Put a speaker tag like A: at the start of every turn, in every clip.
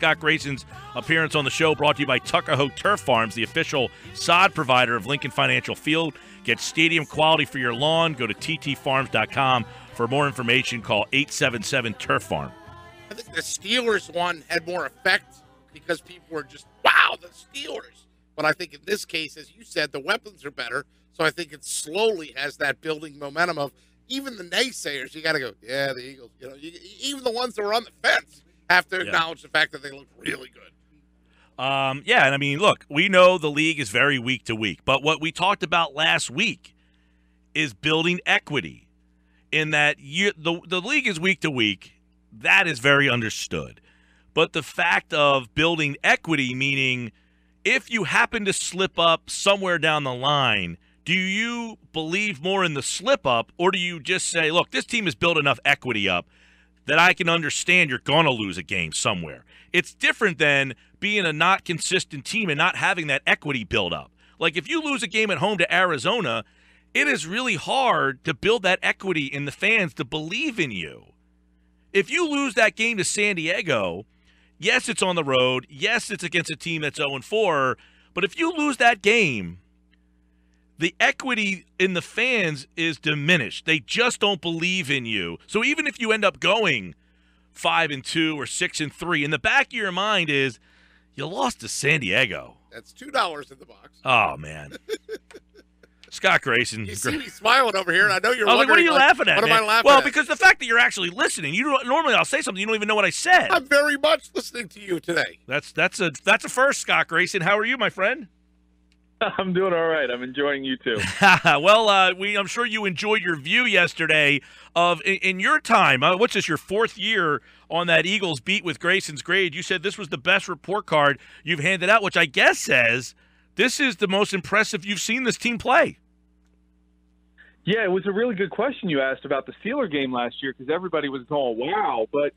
A: Scott Grayson's appearance on the show brought to you by Tuckahoe Turf Farms, the official sod provider of Lincoln Financial Field. Get stadium quality for your lawn. Go to ttfarms.com. For more information, call 877-TURF-FARM.
B: I think the Steelers one had more effect because people were just, wow, the Steelers. But I think in this case, as you said, the weapons are better. So I think it slowly has that building momentum of even the naysayers. You got to go, yeah, the Eagles. Even the ones that were on the fence have to acknowledge the fact that they look really good.
A: Yeah, and I mean, look, we know the league is very week to week. But what we talked about last week is building equity. In that the league is week to week, that is very understood. But the fact of building equity, meaning if you happen to slip up somewhere down the line, do you believe more in the slip up, or do you just say, look, this team has built enough equity up that I can understand you're going to lose a game somewhere? It's different than being a not consistent team and not having that equity build up. Like if you lose a game at home to Arizona, it is really hard to build that equity in the fans to believe in you. If you lose that game to San Diego, yes, it's on the road. Yes, it's against a team that's 0-4. But if you lose that game, the equity in the fans is diminished. They just don't believe in you. So even if you end up going 5-2 or 6-3, in the back of your mind is you lost to San Diego.
B: That's $2 in the box.
A: Oh, man. Scott Grayson.
B: You see me smiling over here, and I know you're wondering,
A: what are you laughing at,
B: what
A: man?
B: am I laughing
A: well,
B: at?
A: Because the fact that you're actually listening. Normally I'll say something, you don't even know what I said.
B: I'm very much listening to you today.
A: That's a first, Scott Grayson. How are you, my friend?
C: I'm doing all right. I'm enjoying you too.
A: Well, I'm sure you enjoyed your view yesterday of in your time. What's this? Your fourth year on that Eagles beat with Grayson's Grade. You said this was the best report card you've handed out, which I guess says this is the most impressive you've seen this team play.
C: Yeah, it was a really good question you asked about the Steeler game last year because everybody was going, wow. But,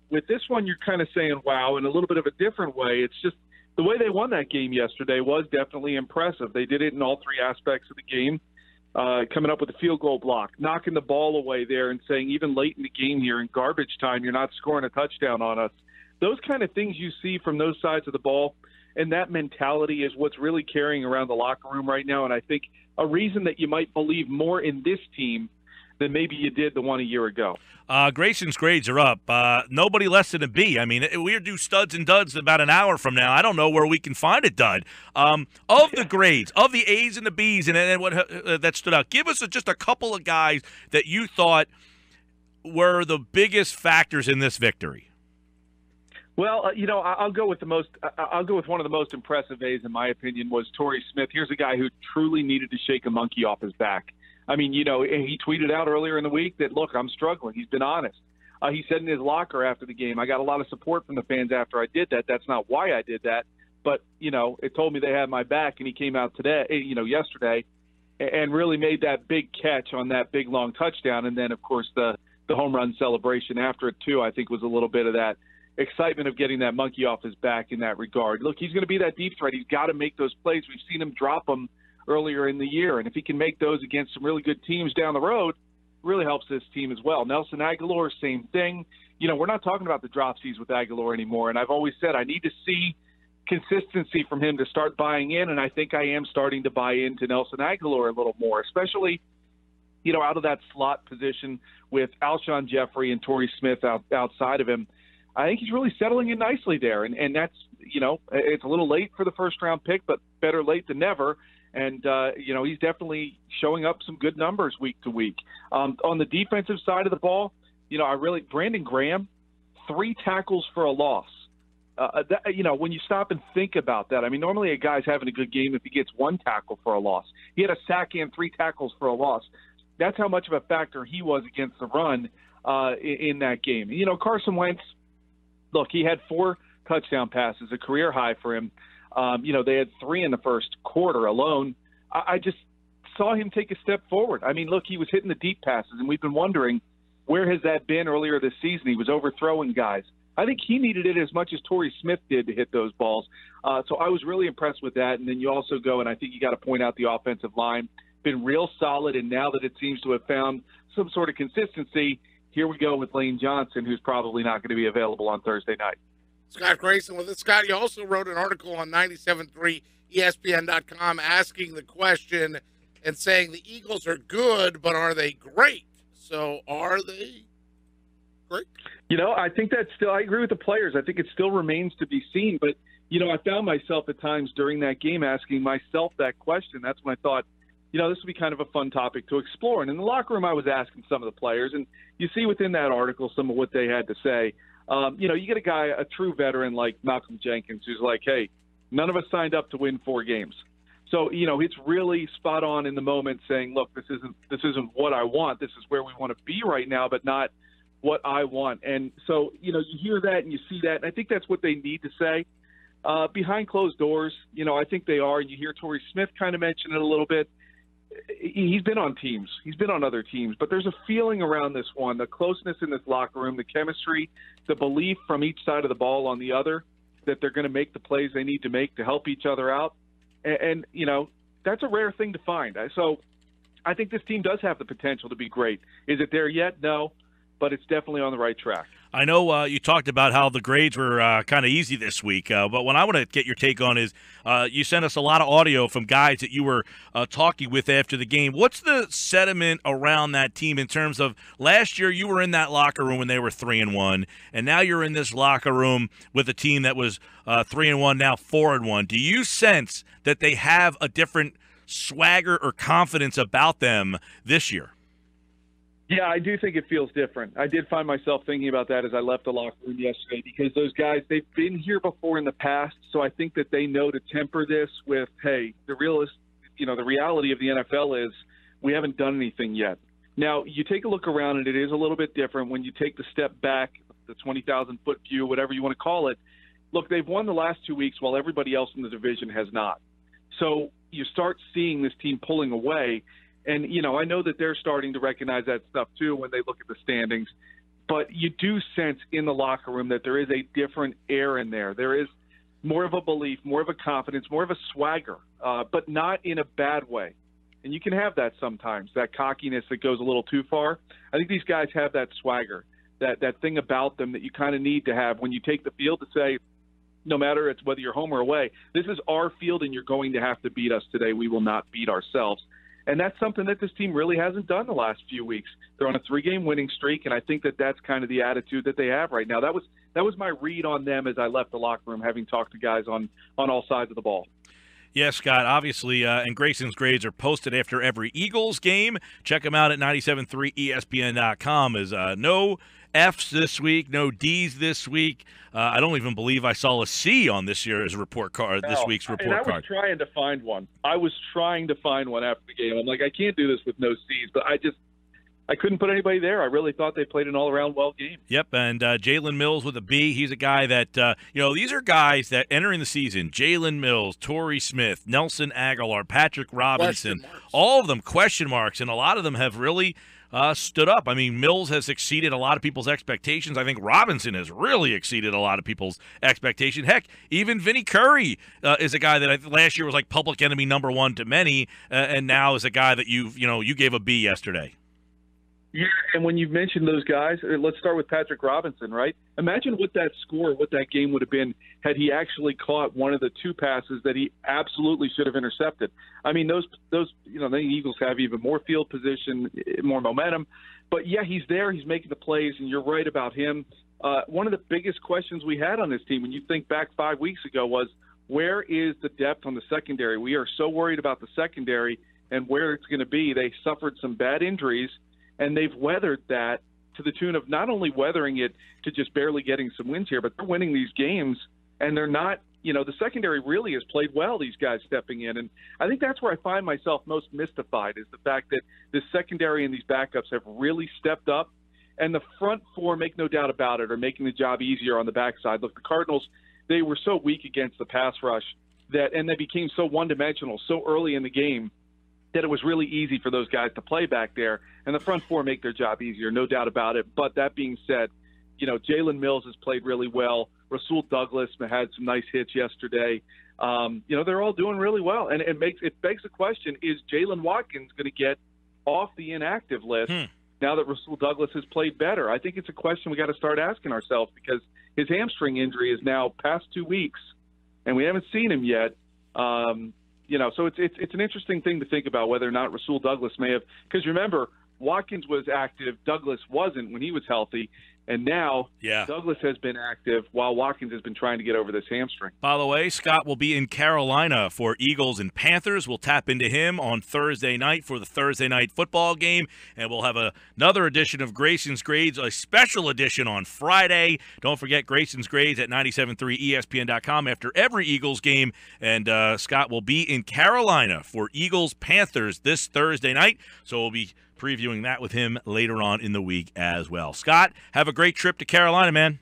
C: with this one, you're kind of saying wow in a little bit of a different way. It's just the way they won that game yesterday was definitely impressive. They did it in all three aspects of the game, coming up with a field goal block, knocking the ball away there and saying even late in the game here in garbage time, you're not scoring a touchdown on us. Those kind of things you see from those sides of the ball, and that mentality is what's really carrying around the locker room right now. And I think a reason that you might believe more in this team than maybe you did the one a year ago.
A: Grayson's grades are up. Nobody less than a B. I mean, we'll do studs and duds about an hour from now. I don't know where we can find a dud. Of the grades, of the A's and the B's and what that stood out, give us just a couple of guys that you thought were the biggest factors in this victory.
C: Well, I'll go with one of the most impressive A's, in my opinion, was Torrey Smith. Here's a guy who truly needed to shake a monkey off his back. I mean, he tweeted out earlier in the week that, look, I'm struggling. He's been honest. He said in his locker after the game, I got a lot of support from the fans after I did that. That's not why I did that. But, it told me they had my back, and he came out today, yesterday, and really made that big catch on that big, long touchdown. And then, of course, the home run celebration after it, too, I think was a little bit of that excitement of getting that monkey off his back in that regard. Look, he's going to be that deep threat. He's got to make those plays. We've seen him drop them earlier in the year, and if he can make those against some really good teams down the road, it really helps this team as well. Nelson Aguilar, same thing. We're not talking about the dropsies with Aguilar anymore, and I've always said I need to see consistency from him to start buying in, and I think I am starting to buy into Nelson Aguilar a little more, especially out of that slot position with Alshon Jeffrey and Torrey Smith outside of him. I think he's really settling in nicely there, and that's, it's a little late for the first-round pick, but better late than never. And, he's definitely showing up some good numbers week to week. On the defensive side of the ball, Brandon Graham, 3 tackles for a loss. When you stop and think about that, I mean, normally a guy's having a good game if he gets 1 tackle for a loss. He had a sack and 3 tackles for a loss. That's how much of a factor he was against the run in that game. Carson Wentz, look, he had 4 touchdown passes, a career high for him. They had 3 in the first quarter alone. I just saw him take a step forward. I mean, look, he was hitting the deep passes, and we've been wondering where has that been earlier this season. He was overthrowing guys. I think he needed it as much as Torrey Smith did to hit those balls. So I was really impressed with that. And then you also go, and I think you got to point out the offensive line. Been real solid, and now that it seems to have found some sort of consistency, here we go with Lane Johnson, who's probably not going to be available on Thursday night.
B: Scott Grayson with us. Scott, you also wrote an article on 97.3 ESPN.com asking the question and saying the Eagles are good, but are they great? So are they great?
C: I think that's still – I agree with the players. I think it still remains to be seen. But, I found myself at times during that game asking myself that question. That's when I thought, this would be kind of a fun topic to explore. And in the locker room, I was asking some of the players, and you see within that article some of what they had to say. You get a guy, a true veteran like Malcolm Jenkins, who's like, hey, none of us signed up to win 4 games. So, it's really spot on in the moment saying, look, this isn't what I want. This is where we want to be right now, but not what I want. And so, you hear that and you see that, and I think that's what they need to say. Behind closed doors, I think they are. And you hear Torrey Smith kind of mention it a little bit. He's been on teams. He's been on other teams. But there's a feeling around this one, the closeness in this locker room, the chemistry, the belief from each side of the ball on the other that they're going to make the plays they need to make to help each other out. And that's a rare thing to find. So I think this team does have the potential to be great. Is it there yet? No, but it's definitely on the right track.
A: I know you talked about how the grades were kind of easy this week, but what I want to get your take on is you sent us a lot of audio from guys that you were talking with after the game. What's the sentiment around that team in terms of last year you were in that locker room when they were 3-1, and now you're in this locker room with a team that was 3-1, now 4-1. Do you sense that they have a different swagger or confidence about them this year?
C: Yeah, I do think it feels different. I did find myself thinking about that as I left the locker room yesterday because those guys, they've been here before in the past, so I think that they know to temper this with, hey, the reality of the NFL is we haven't done anything yet. Now, you take a look around, and it is a little bit different when you take the step back, the 20,000-foot view, whatever you want to call it. Look, they've won the last 2 weeks while everybody else in the division has not. So you start seeing this team pulling away. And, I know that they're starting to recognize that stuff, too, when they look at the standings. But you do sense in the locker room that there is a different air in there. There is more of a belief, more of a confidence, more of a swagger, but not in a bad way. And you can have that sometimes, that cockiness that goes a little too far. I think these guys have that swagger, that thing about them that you kind of need to have when you take the field to say, no matter it's whether you're home or away, this is our field and you're going to have to beat us today. We will not beat ourselves. And that's something that this team really hasn't done the last few weeks. They're on a 3-game winning streak, and I think that that's kind of the attitude that they have right now. That was my read on them as I left the locker room, having talked to guys on all sides of the ball.
A: Yes, Scott, obviously, and Grayson's grades are posted after every Eagles game. Check them out at 973ESPN.com. Is no Fs this week, no Ds this week. I don't even believe I saw a C on this year's report card, this week's report card.
C: I was trying to find one. After the game. I'm like, I can't do this with no Cs, but I couldn't put anybody there. I really thought they played an all-around well game.
A: Yep, and Jalen Mills with a B. He's a guy that, these are guys that entering the season, Jalen Mills, Torrey Smith, Nelson Aguilar, Patrick Robinson, all of them question marks, and a lot of them have really stood up. I mean, Mills has exceeded a lot of people's expectations. I think Robinson has really exceeded a lot of people's expectation. Heck, even Vinny Curry is a guy that last year was like public enemy number 1 to many, and now is a guy that you gave a B yesterday.
C: Yeah, and when you've mentioned those guys, let's start with Patrick Robinson, right? Imagine what that game would have been had he actually caught one of the 2 passes that he absolutely should have intercepted. I mean, those the Eagles have even more field position, more momentum. But, yeah, he's there. He's making the plays, and you're right about him. One of the biggest questions we had on this team when you think back 5 weeks ago was, where is the depth on the secondary? We are so worried about the secondary and where it's going to be. They suffered some bad injuries, and they've weathered that to the tune of not only weathering it to just barely getting some wins here, but they're winning these games, and they're not, the secondary really has played well, these guys stepping in. And I think that's where I find myself most mystified is the fact that the secondary and these backups have really stepped up, and the front 4, make no doubt about it, are making the job easier on the backside. Look, the Cardinals, they were so weak against the pass rush and they became so one-dimensional so early in the game that it was really easy for those guys to play back there, and the front 4 make their job easier, no doubt about it. But that being said, Jalen Mills has played really well. Rasul Douglas had some nice hits yesterday. They're all doing really well, and it begs the question: is Jalen Watkins going to get off the inactive list now that Rasul Douglas has played better? I think it's a question we got to start asking ourselves, because his hamstring injury is now past 2 weeks, and we haven't seen him yet. So it's an interesting thing to think about, whether or not Rasul Douglas may have, because remember, Watkins was active, Douglas wasn't when he was healthy, and now Douglas has been active while Watkins has been trying to get over this hamstring.
A: By the way, Scott will be in Carolina for Eagles and Panthers. We'll tap into him on Thursday night for the Thursday night football game, and we'll have another edition of Grayson's Grades, a special edition on Friday. Don't forget Grayson's Grades at 97.3 ESPN.com after every Eagles game, and Scott will be in Carolina for Eagles-Panthers this Thursday night, so we'll be previewing that with him later on in the week as well. Scott, have a great trip to Carolina, man.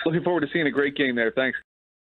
C: Looking forward to seeing a great game there. Thanks.